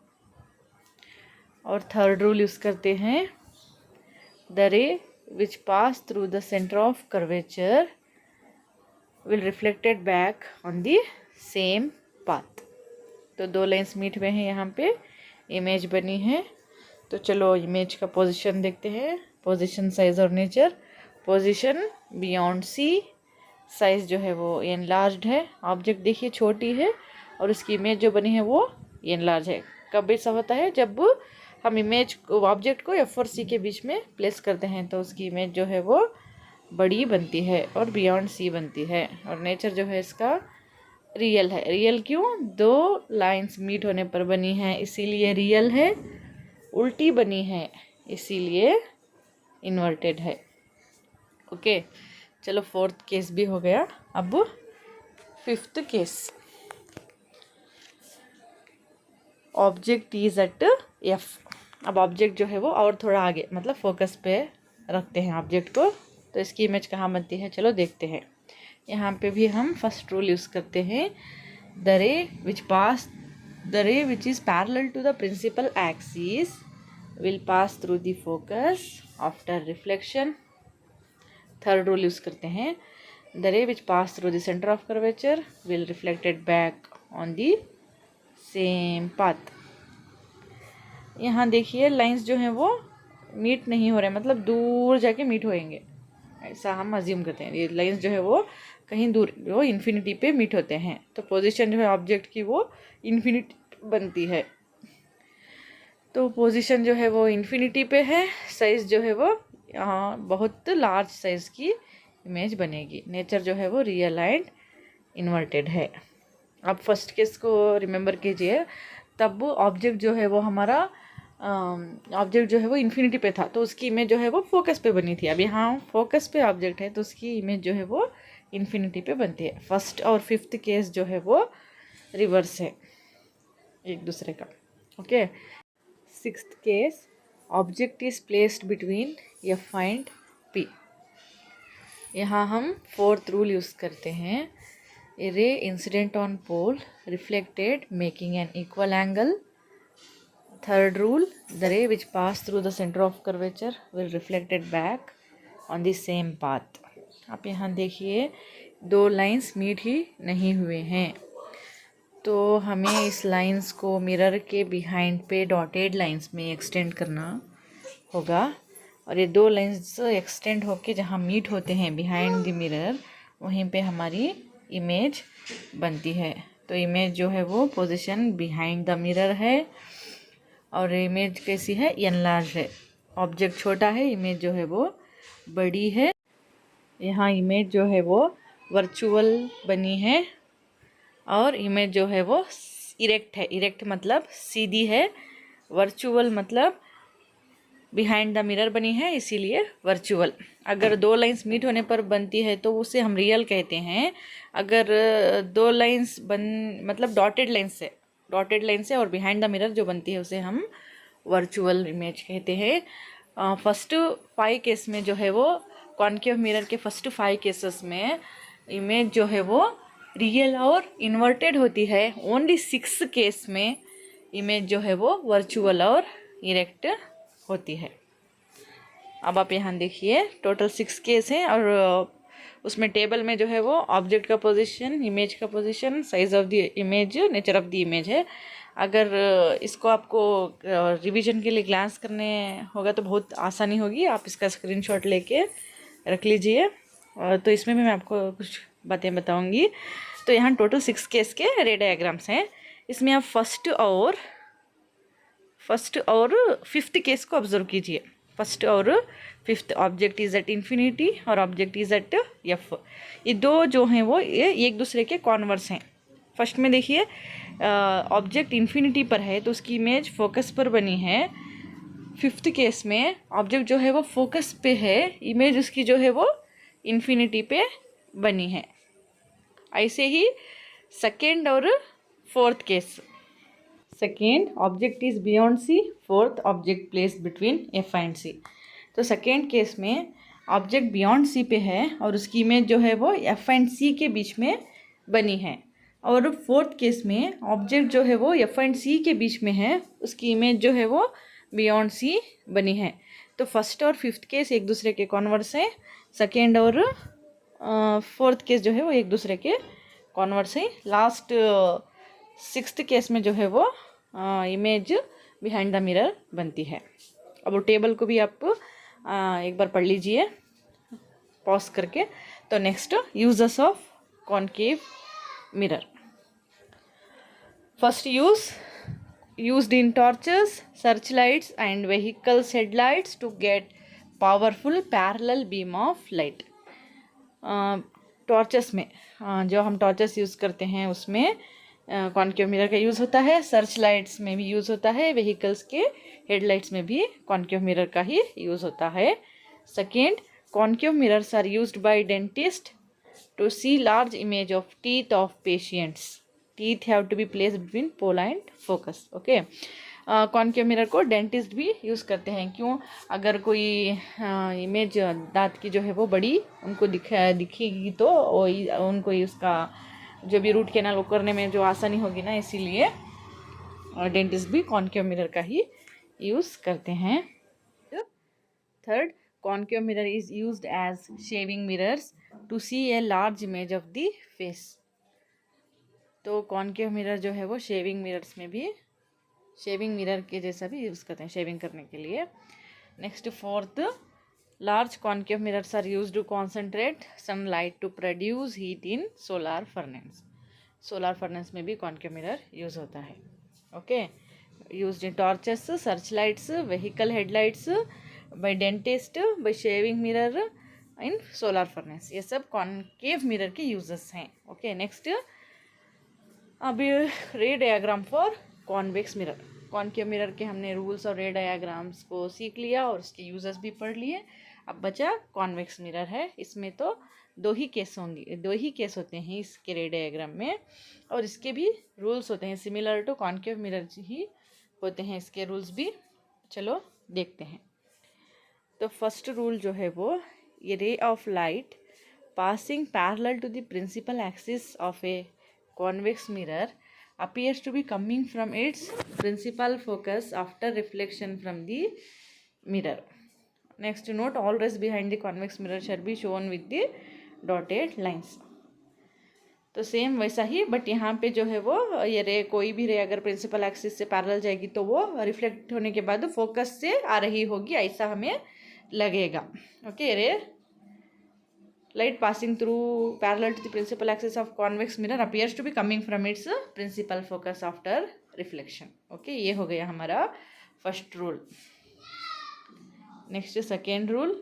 Speaker 1: और थर्ड रूल यूज़ करते हैं। The ray which pass through the centre of curvature will reflected back on the same path. तो 2 lines meet हुए हैं, यहाँ पे image बनी है। तो चलो इमेज का पोजीशन देखते हैं। पोजीशन, साइज और nature. Position beyond C, size जो है वो एनलार्ज्ड है। ऑब्जेक्ट देखिए छोटी है और उसकी इमेज जो बनी है वो एनलार्ज है। कब ऐसा होता है, जब हम इमेज ऑब्जेक्ट को F और C के बीच में प्लेस करते हैं तो उसकी इमेज जो है वो बड़ी बनती है और बियॉन्ड C बनती है। और नेचर जो है इसका रियल है। रियल क्यों? दो लाइंस मीट होने पर बनी है इसीलिए रियल है, उल्टी बनी है इसीलिए इन्वर्टेड है। ओके, चलो फोर्थ केस भी हो गया। अब fifth case, object is at F. अब ऑब्जेक्ट जो है वो और थोड़ा आगे, मतलब फोकस पे रखते हैं ऑब्जेक्ट को, तो इसकी इमेज कहाँ बनती है चलो देखते हैं। यहाँ पे भी हम फर्स्ट रूल यूज़ करते हैं, the ray which is parallel to the principal axis will pass through the focus after reflection. Third rule use करते हैं, the ray which pass through the centre of curvature will reflected back on the same path. यहाँ देखिए lines जो हैं वो meet नहीं हो रहे, मतलब दूर जाके मीट होएंगे, ऐसा हम अज्यूम करते हैं। ये लाइंस जो है वो कहीं दूर, वो इन्फिनिटी पे मीट होते हैं, तो पोजीशन जो है ऑब्जेक्ट की वो इन्फिनिटी बनती है। तो पोजीशन जो है वो इन्फिनिटी पे है, साइज़ जो है वो यहाँ बहुत लार्ज साइज़ की इमेज बनेगी। नेचर जो है वो रियल एंड इन्वर्टेड है। अब फर्स्ट केस को रिमेंबर कीजिए, तब ऑब्जेक्ट जो है वो हमारा ऑब्जेक्ट जो है वो इन्फिनिटी पे था, तो उसकी इमेज जो है वो फोकस पे बनी थी। अब यहाँ फोकस पे ऑब्जेक्ट है तो उसकी इमेज जो है वो इन्फिनिटी पे बनती है। फर्स्ट और फिफ्थ केस जो है वो रिवर्स है एक दूसरे का। Okay, sixth case, object is placed between F and P. यहाँ हम फोर्थ रूल यूज़ करते हैं, a ray incident on pole reflected making an equal angle. Third rule, the ray which passed through the center of curvature will reflect it back on the same path. आप यहाँ देखिए दो lines meet ही नहीं हुए हैं, तो हमें इस लाइंस को मिरर के बिहाइंड पे डॉटेड लाइंस में एक्सटेंड करना होगा, और ये दो लाइंस एक्सटेंड होके जहाँ मीट होते हैं बिहाइंड द मिरर, वहीं पे हमारी इमेज बनती है। तो इमेज जो है वो पोजीशन बिहाइंड द मिरर है, और इमेज कैसी है? एनलार्ज है। ऑब्जेक्ट छोटा है, इमेज जो है वो बड़ी है। यहाँ इमेज जो है वो वर्चुअल बनी है, और इमेज जो है वो इरेक्ट है। इरेक्ट मतलब सीधी है, वर्चुअल मतलब बिहाइंड द मिरर बनी है इसीलिए वर्चुअल। अगर दो लाइंस मीट होने पर बनती है तो उसे हम रियल कहते हैं। अगर दो लाइंस मतलब डॉटेड लाइन से और बिहाइंड द मिरर जो बनती है उसे हम वर्चुअल इमेज कहते हैं। फर्स्ट 5 केस में जो है वो कॉन्केव मिरर के फर्स्ट 5 केसेस में इमेज जो है वो रियल और इन्वर्टेड होती है। ओनली 6 केस में इमेज जो है वो वर्चुअल और इरेक्ट होती है। अब आप यहाँ देखिए टोटल 6 केस हैं, और उसमें टेबल में जो है वो ऑब्जेक्ट का पोजीशन, इमेज का position, size of the image, nature of the image है। अगर इसको आपको रिवीजन के लिए ग्लांस करने होगा तो बहुत आसानी होगी, आप इसका स्क्रीनशॉट लेके रख लीजिए। तो इसमें भी मैं आपको कुछ बातें बताऊंगी। तो यहाँ टोटल 6 केस के रे डायग्राम्स हैं। इसमें आप फर्स्ट और फिफ्थ केस को ऑब्जर्व कीजिए। फर्स्ट और fifth, object is at infinity और ऑब्जेक्ट इज एट एफ। ये दो जो हैं वो ये एक दूसरे के कॉन्वर्स हैं। फर्स्ट में देखिए ऑब्जेक्ट इन्फिनिटी पर है तो उसकी इमेज फोकस पर बनी है। फिफ्थ केस में ऑब्जेक्ट जो है वो फोकस पे है, इमेज उसकी जो है वो इन्फिनिटी पे बनी है। ऐसे ही सेकेंड और fourth case, second object is beyond C, fourth object place between F and C. तो सेकेंड केस में ऑब्जेक्ट बियॉन्ड सी पे है और उसकी इमेज जो है वो एफ एंड सी के बीच में बनी है, और फोर्थ केस में ऑब्जेक्ट जो है वो एफ एंड सी के बीच में है, उसकी इमेज जो है वो बियॉन्ड सी बनी है। तो फर्स्ट और फिफ्थ केस एक दूसरे के कॉन्वर्स हैं, सेकेंड और फोर्थ केस जो है वो एक दूसरे के कॉन्वर्स हैं। लास्ट सिक्स्थ केस में जो है वो इमेज बिहाइंड द मिरर बनती है। अब वो टेबल को भी आप एक बार पढ़ लीजिए पॉज करके। तो next, uses of concave mirror. First used in torches, searchlights and vehicles headlights to get powerful parallel beam of light. Torches में जो हम टॉर्चेस यूज़ करते हैं उसमें कॉन्केव मिरर का यूज़ होता है। सर्च लाइट्स में भी यूज़ होता है। व्हीकल्स के हेडलाइट्स में भी कॉन्केव मिरर का ही यूज़ होता है। Second, concave mirrors are used by dentist to see large image of teeth of patients. Teeth have to be placed between pole and focus. Okay, concave mirror को dentist भी use करते हैं। क्यों? अगर कोई इमेज दांत की जो है वो बड़ी उनको दिखेगी तो उनको उसका जो भी रूट कैनाल वो करने में जो आसानी होगी ना, इसीलिए डेंटिस्ट भी कॉन्केव मिरर का ही यूज़ करते हैं। Third, concave mirror is used as shaving mirrors to see a large image of the face. तो कॉन्केव मिरर जो है वो शेविंग मिरर्स में भी शेविंग मिरर के जैसा भी यूज़ करते हैं शेविंग करने के लिए। Next, fourth, large concave mirrors are used to concentrate sunlight to produce heat in solar furnace. Solar furnace में भी कॉन्केव मिरर यूज़ होता है। Okay, used in torches, search lights, vehicle headlights, by dentist, by shaving mirror, in solar furnace. ये सब concave mirror के uses हैं। Okay, next, अभी ray diagram for convex mirror. Concave mirror के हमने rules और रे डायग्राम्स को सीख लिया और उसके यूजेस भी पढ़ लिए। अब बचा कॉन्वेक्स मिरर है। इसमें तो दो ही केस होते हैं इसके रे डायग्राम में, और इसके भी रूल्स होते हैं सिमिलर टू कॉन्केव मिरर ही होते हैं इसके रूल्स भी। चलो देखते हैं। तो फर्स्ट रूल जो है वो, ये ray of light passing parallel to the principal axis of a convex mirror appears to be coming from its principal focus after reflection from the mirror. Next, note all rays behind the convex mirror shall be shown with the dotted lines. तो same वैसा ही, but यहाँ पे जो है वो ये रे, कोई भी रे अगर प्रिंसिपल एक्सिस से पैरेलल जाएगी तो वो रिफ्लेक्ट होने के बाद फोकस से आ रही होगी, ऐसा हमें लगेगा। ओके, रे light passing through parallel to the principal axis of convex mirror appears to be coming from its principal focus after reflection. Okay, ये हो गया हमारा first rule. Next, second rule,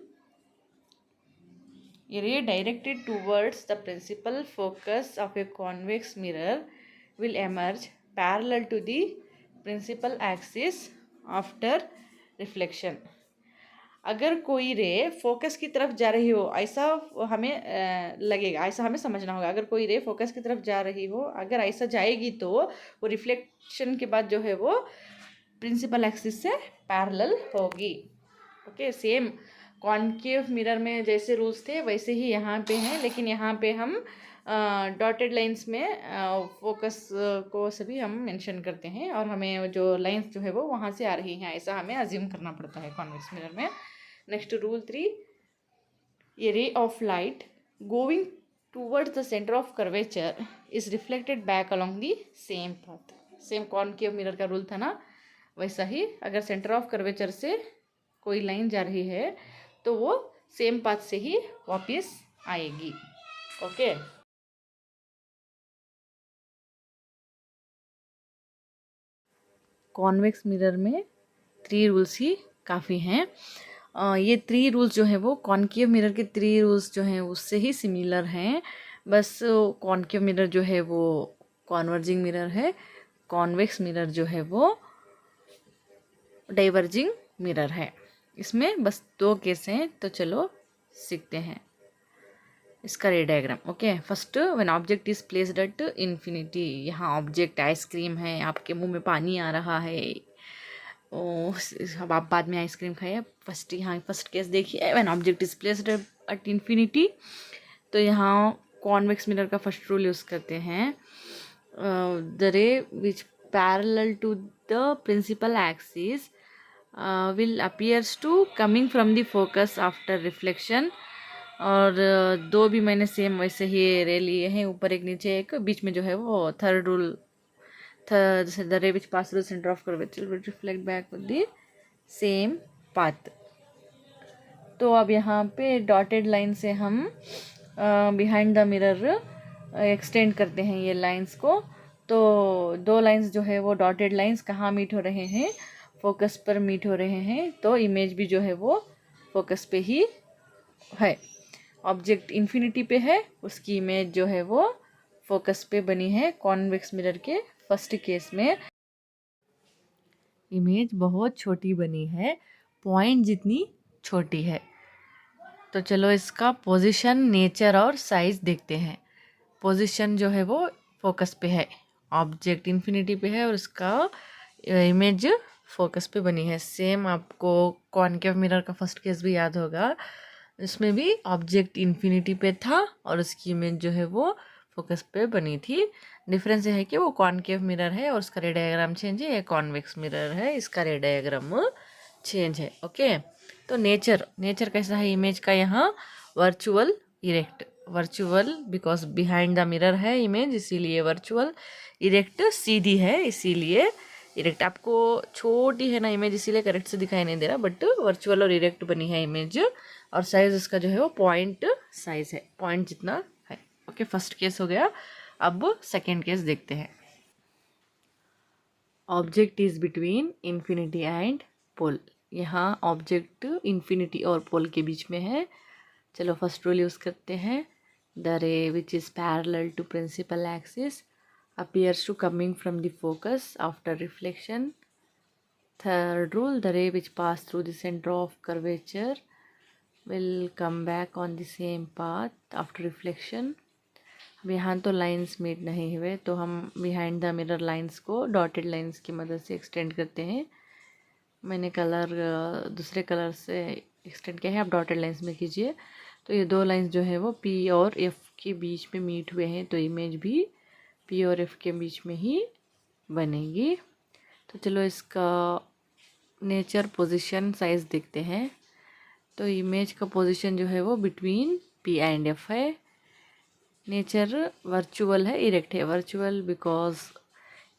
Speaker 1: ये ray directed towards the principal focus of a convex mirror will emerge parallel to the principal axis after reflection. अगर कोई रे focus की तरफ जा रही हो ऐसा हमें लगेगा, ऐसा हमें समझना होगा। अगर कोई रे फोकस की तरफ जा रही हो, अगर ऐसा जाएगी तो वो रिफ्लेक्शन के बाद जो है वो प्रिंसिपल एक्सिस से पैरेलल होगी। ओके, सेम कॉन्केव मिरर में जैसे रूल्स थे वैसे ही यहाँ पे हैं, लेकिन यहाँ पे हम डॉटेड लाइंस में फोकस को सभी हम मेंशन करते हैं और हमें जो लाइंस जो है वो वहाँ से आ रही हैं, ऐसा हमें अज्यूम करना पड़ता है कॉन्वेक्स मिरर में। नेक्स्ट, रूल 3, ए रे of light going towards the centre of curvature is reflected back along the same path. Same concave mirror का रूल था ना, वैसा ही अगर सेंटर ऑफ कर्वेचर से कोई लाइन जा रही है तो वो सेम पाथ से ही वापस आएगी। ओके, कॉन्वेक्स मिरर में 3 रूल्स ही काफ़ी हैं। ये 3 रूल्स जो हैं वो कॉन्केव मिरर के 3 रूल्स जो हैं उससे ही सिमिलर हैं। बस कॉन्केव मिरर जो है वो कॉन्वर्जिंग मिरर है, कॉन्वेक्स मिरर जो है वो डाइवर्जिंग मिरर है। इसमें बस 2 केस हैं, तो चलो सीखते हैं इसका रे diagram. Okay, first, when object is placed at infinity. यहाँ ऑब्जेक्ट आइसक्रीम है, आपके मुंह में पानी आ रहा है, अब आप बाद में आइसक्रीम खाइए। फर्स्ट, यहाँ फर्स्ट केस देखिए, when object is placed at infinity. तो यहाँ कॉन्वेक्स मिरर का फर्स्ट रूल यूज़ करते हैं, the ray which parallel to the principal axis will appears to coming from the focus after reflection। और 2 भी मैंने सेम वैसे ही रे लिए हैं, ऊपर एक नीचे एक, बीच में जो है वो third rule, the ray which pass through centre of curvature will reflect back with the same path. तो अब यहाँ पे डॉटेड लाइन से हम बिहाइंड द मिरर एक्सटेंड करते हैं ये लाइंस को। तो 2 लाइंस जो है वो डॉटेड लाइंस कहाँ मीट हो रहे हैं, फोकस पर मीट हो रहे हैं, तो इमेज भी जो है वो फोकस पे ही है। ऑब्जेक्ट इन्फिनिटी पे है, उसकी इमेज जो है वो फोकस पे बनी है। कॉन्वेक्स मिरर के फर्स्ट केस में इमेज बहुत छोटी बनी है, पॉइंट जितनी छोटी है। तो चलो इसका पोजीशन, नेचर और साइज देखते हैं। पोजीशन जो है वो फोकस पे है, ऑब्जेक्ट इन्फिनिटी पे है और उसका इमेज फोकस पे बनी है। सेम आपको कॉनकेव मिरर का फर्स्ट केस भी याद होगा, इसमें भी ऑब्जेक्ट इन्फिनिटी पे था और उसकी इमेज जो है वो फोकस पे बनी थी। डिफरेंस ये है कि वो कॉनकेव मिरर है और उसका रे डायग्राम चेंज है, ये कॉन्वेक्स मिरर है, इसका रे डायग्राम चेंज है। ओके, तो नेचर कैसा है इमेज का, यहाँ virtual erect, virtual because behind the mirror है इमेज, इसीलिए वर्चुअल। इरेक्ट सीधी है इसीलिए इरेक्ट। आपको छोटी है ना इमेज, इसीलिए करेक्ट से दिखाई नहीं दे रहा, बट वर्चुअल और इरेक्ट बनी है इमेज। और साइज उसका जो है वो पॉइंट साइज है, पॉइंट जितना है। ओके, फर्स्ट केस हो गया। अब सेकेंड केस देखते हैं। Object is between infinity and pole. यहाँ ऑब्जेक्ट इन्फिनिटी और पोल के बीच में है। चलो फर्स्ट रूल यूज़ करते हैं। The ray which is parallel to principal axis appears to coming from the focus after reflection. Third rule, the ray which pass through the center of curvature will come back on the same path after reflection. अब यहाँ तो lines meet नहीं हुए, तो हम behind the mirror lines को dotted lines की मदद से एक्सटेंड करते हैं। मैंने कलर दूसरे कलर से एक्सटेंड किया है, आप डॉटेड लाइंस में कीजिए। तो ये दो लाइंस जो है वो पी और एफ के बीच में मीट हुए हैं, तो इमेज भी पी और एफ के बीच में ही बनेगी। तो चलो इसका नेचर, पोजीशन, साइज देखते हैं। तो इमेज का पोजीशन जो है वो बिटवीन पी एंड एफ है। नेचर वर्चुअल है, इरेक्ट है। वर्चुअल बिकॉज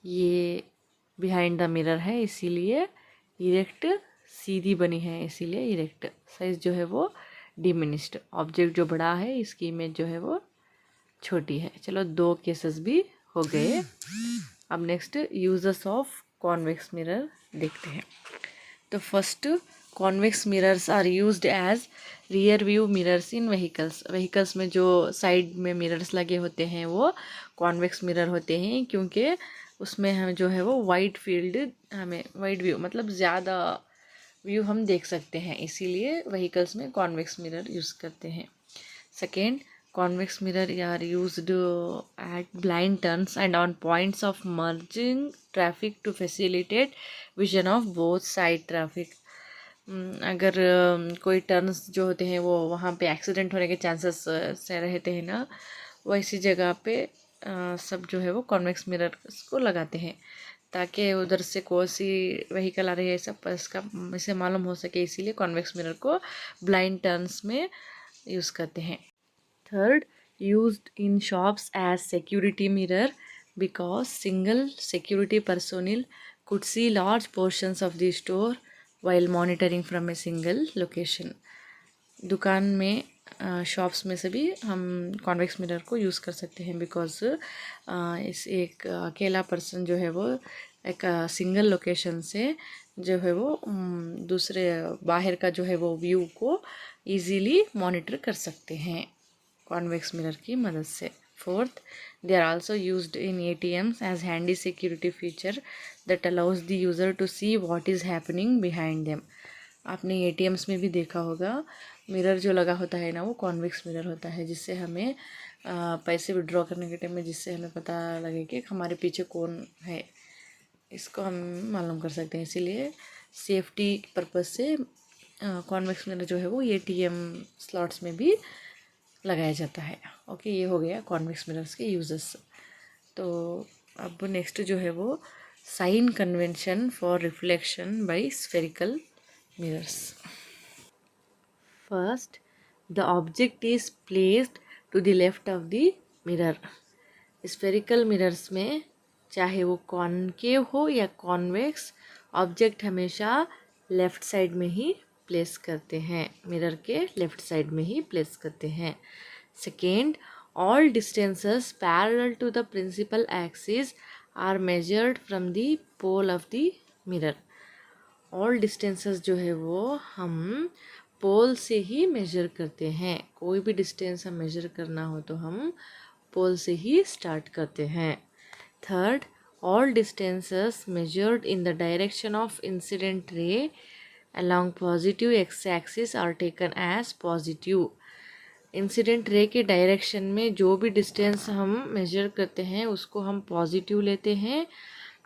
Speaker 1: ये बिहाइंड द मिरर है इसीलिए इरेक्ट, सीधी बनी है इसीलिए इरेक्ट। साइज जो है वो डिमिनिश्ड, ऑब्जेक्ट जो बड़ा है इसकी इमेज जो है वो छोटी है। चलो दो केसेस भी हो गए। अब next users of convex mirror देखते हैं। तो first, convex mirrors are used as rear view mirrors in vehicles में जो साइड में मिरर्स लगे होते हैं वो कॉन्वेक्स मिरर होते हैं, क्योंकि उसमें हम जो है वो वाइड फील्ड, हमें वाइड व्यू मतलब ज़्यादा व्यू हम देख सकते हैं, इसीलिए व्हीकल्स में कॉन्वेक्स मिरर यूज़ करते हैं। Second, convex mirror are used at blind turns and on points of merging traffic to facilitate vision of both side traffic. अगर कोई टर्न्स जो होते हैं वो वहाँ पे एक्सीडेंट होने के चांसेस से रहते हैं ना, वैसी जगह पे सब जो है वो कॉन्वेक्स मिरर को लगाते हैं, ताकि उधर से कौन सी व्हीकल आ रही है सब इसका इसे मालूम हो सके, इसीलिए कॉन्वेक्स मिरर को ब्लाइंड टर्न्स में यूज़ करते हैं। Third, used in shops as security mirror because single security personnel could see large portions of the store while monitoring from a single location. दुकान में शॉप्स में से भी हम कॉन्वेक्स मिरर को यूज़ कर सकते हैं, बिकॉज इस एक अकेला पर्सन जो है वो एक सिंगल लोकेशन से जो है वो दूसरे बाहर का जो है वो व्यू को इजीली मॉनिटर कर सकते हैं कॉन्वेक्स मिरर की मदद से। Fourth, they are also used in ATMs as handy security feature that allows the user to see what is happening behind them. आपने ATMs में भी देखा होगा, मिरर जो लगा होता है ना वो कॉन्वेक्स मिरर होता है, जिससे हमें पैसे विड्रॉ करने के टाइम में जिससे हमें पता लगे कि हमारे पीछे कौन है, इसको हम मालूम कर सकते हैं। इसीलिए सेफ्टी पर्पज़ से कॉन्वेक्स मिरर जो है वो ATM स्लॉट्स में भी लगाया जाता है। ओके, ये हो गया कॉन्वेक्स मिरर्स के यूजेस। तो अब नेक्स्ट जो है वो sign convention for reflection by spherical mirrors. First, the object is placed to the left of the mirror. Spherical mirrors में चाहे वो कॉनकेव हो या कॉन्वेक्स, ऑब्जेक्ट हमेशा लेफ़्ट साइड में ही प्लेस करते हैं, मिरर के लेफ़्ट साइड में ही प्लेस करते हैं। Second, all distances parallel to the principal axis are measured from the pole of the mirror. All distances जो है वो हम
Speaker 2: पोल से ही मेजर करते हैं। कोई भी डिस्टेंस हम मेजर करना हो तो हम पोल से ही स्टार्ट करते हैं। Third, all distances measured in the direction of incident ray along positive x-axis are taken as positive। Incident ray के डायरेक्शन में जो भी डिस्टेंस हम मेजर करते हैं उसको हम पॉजिटिव लेते हैं,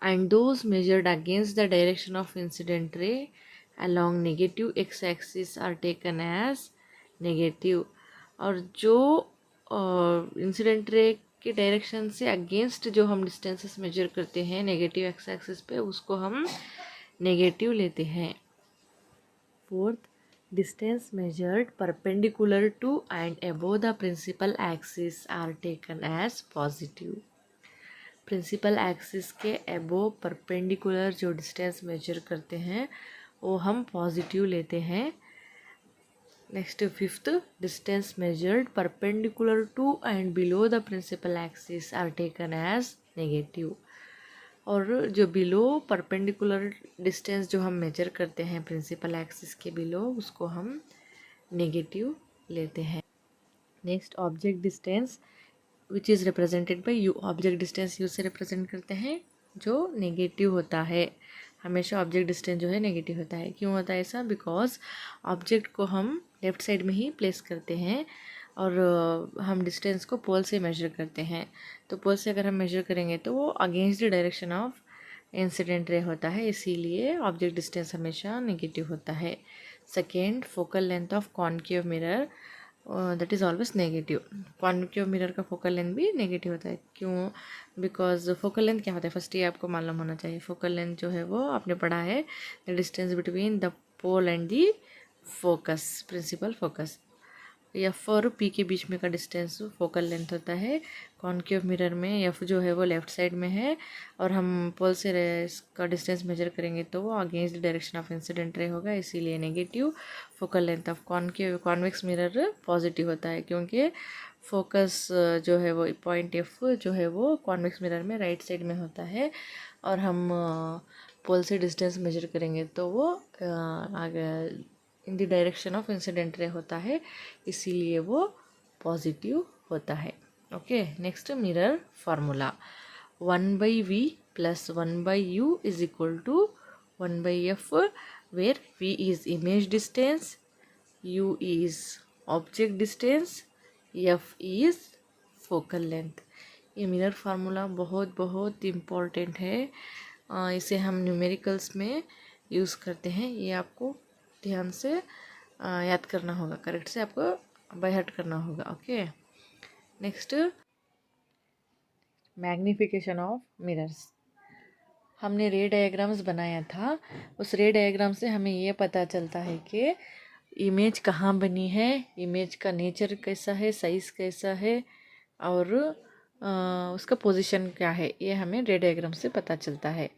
Speaker 2: and those measured against the direction of incident ray along negative X axis are taken as negative. और जो इंसिडेंट रे के डायरेक्शन से अगेंस्ट जो हम डिस्टेंसेस मेजर करते हैं नेगेटिव एक्स एक्सिस पे, उसको हम नेगेटिव लेते हैं। Fourth, distance measured perpendicular to and above the principal axis are taken as positive. Principal axis के अबोव परपेंडिकुलर जो डिस्टेंस मेजर करते हैं वो हम पॉजिटिव लेते हैं। Next, fifth, distance measured perpendicular to and below the principal axis are taken as negative. और जो बिलो परपेंडिकुलर डिस्टेंस जो हम मेजर करते हैं प्रिंसिपल एक्सिस के बिलो, उसको हम नेगेटिव लेते हैं। Next, object distance which is represented by you. Object distance you से रिप्रेजेंट करते हैं जो नेगेटिव होता है। हमेशा ऑब्जेक्ट डिस्टेंस जो है नेगेटिव होता है। क्यों होता है ऐसा? बिकॉज ऑब्जेक्ट को हम लेफ्ट साइड में ही प्लेस करते हैं और हम डिस्टेंस को पोल से मेजर करते हैं। तो पोल से अगर हम मेजर करेंगे तो वो against the direction of incident ray होता है, इसीलिए ऑब्जेक्ट डिस्टेंस हमेशा नेगेटिव होता है। Second, focal length of concave mirror that is always negative. Concave mirror का फोकल लेंथ भी नेगेटिव होता है। क्यों? बिकॉज फोकल लेंथ क्या होता है फर्स्ट ये आपको मालूम होना चाहिए। फोकल लेंथ जो है वो आपने पढ़ा है, the distance between the pole and the focus, principal focus. F और पी के बीच में का डिस्टेंस फोकल लेंथ होता है। कॉनकेव मिरर में एफ जो है वो लेफ्ट साइड में है और हम पोल से इसका डिस्टेंस मेजर करेंगे तो वो against the direction of incident रे होगा, इसीलिए negative. Focal length of convex mirror positive होता है क्योंकि फोकस जो है वो पॉइंट एफ जो है वो कॉन्वेक्स मिरर में राइट साइड में होता है और हम पोल से डिस्टेंस मेजर करेंगे तो वो आगे in the direction of incident ray होता है, इसीलिए वो पॉजिटिव होता है। Okay, next, mirror formula 1/v plus 1/u is equal to 1/f, where v is image distance, u is object distance, f is focal length. ये mirror formula बहुत बहुत important है। इसे हम न्यूमेरिकल्स में यूज़ करते हैं। ये आपको ध्यान से याद करना होगा, करेक्ट से आपको बाय हार्ट करना होगा। Okay, next, magnification of mirrors. हमने रे डायग्राम्स बनाया था, उस रे डायग्राम से हमें ये पता चलता है कि इमेज कहाँ बनी है, इमेज का नेचर कैसा है, साइज़ कैसा है और उसका पोजीशन क्या है, ये हमें रे डायग्राम से पता चलता है।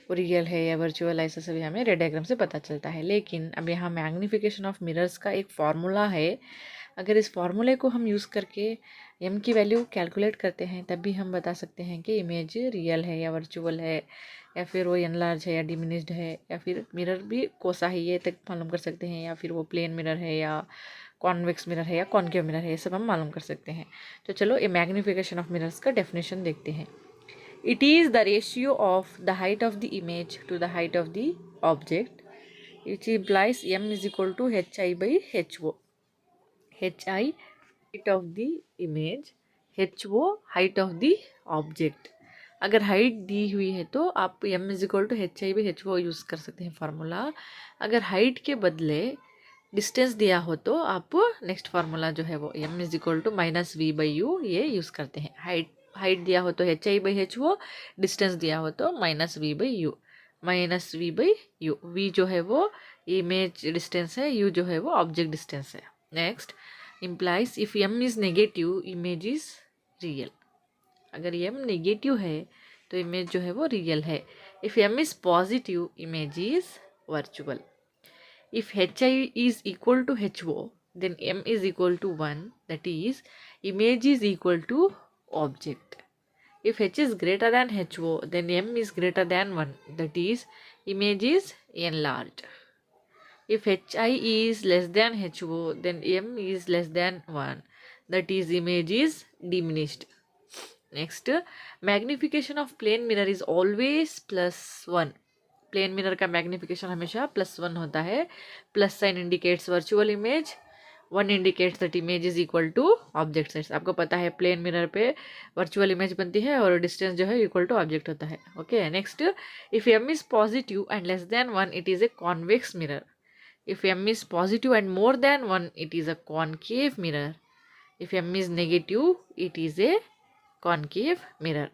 Speaker 2: वो रियल है या वर्चुअल, ऐसा सभी हमें रे डायग्राम से पता चलता है। लेकिन अब यहाँ मैग्निफिकेशन ऑफ मिरर्स का एक फार्मूला है। अगर इस फार्मूले को हम यूज़ करके एम की वैल्यू कैलकुलेट करते हैं तब भी हम बता सकते हैं कि इमेज रियल है या वर्चुअल है, या फिर वो एनलार्ज है या डिमिनिश्ड है, या फिर मिरर भी कोसा है ये तक मालूम कर सकते हैं, या फिर वो प्लेन मिरर है या कॉन्वेक्स मिरर है या कॉनकेव मिरर है, ये सब हम मालूम कर सकते हैं। तो चलो ये मैग्निफिकेशन ऑफ मिरर्स का डेफिनेशन देखते हैं। It is the ratio of the height of the image to the height of the object, which implies m is equal to hi by ho. Hi, height of the image, ho, height of the object. अगर height दी हुई है तो आप m is equal to hi by ho use कर सकते हैं formula. अगर हाइट के बदले डिस्टेंस दिया हो तो आप नेक्स्ट फार्मूला जो है वो m is equal to minus v by u ये यूज़ करते हैं। हाइट दिया हो तो hi by ho, डिस्टेंस दिया हो तो minus v by u, minus v by u. V जो है वो इमेज डिस्टेंस है, यू जो है वो ऑब्जेक्ट डिस्टेंस है। Next, implies if m is negative image is real. अगर m नेगेटिव है तो इमेज जो है वो रियल है। If m is positive image is virtual. If hi is equal to ho, then m is equal to 1, that is, image is equal to object. If h is greater than ho, then m is greater than 1, that is, image is enlarged. If hi is less than ho, then m is less than 1. That is, image is diminished. Next, magnification of plane mirror is always +1. Plane mirror का magnification हमेशा +1 होता है. Plus sign indicates virtual image, 1 indicates that image is equal to object size. आपको पता है plane mirror पे virtual image बनती है और डिस्टेंस जो है इक्वल टू ऑब्जेक्ट होता है. Okay, next, if m is positive and less than 1 it is a convex mirror. If m is positive and more than 1, it is a concave mirror. If m is negative, it is a concave mirror.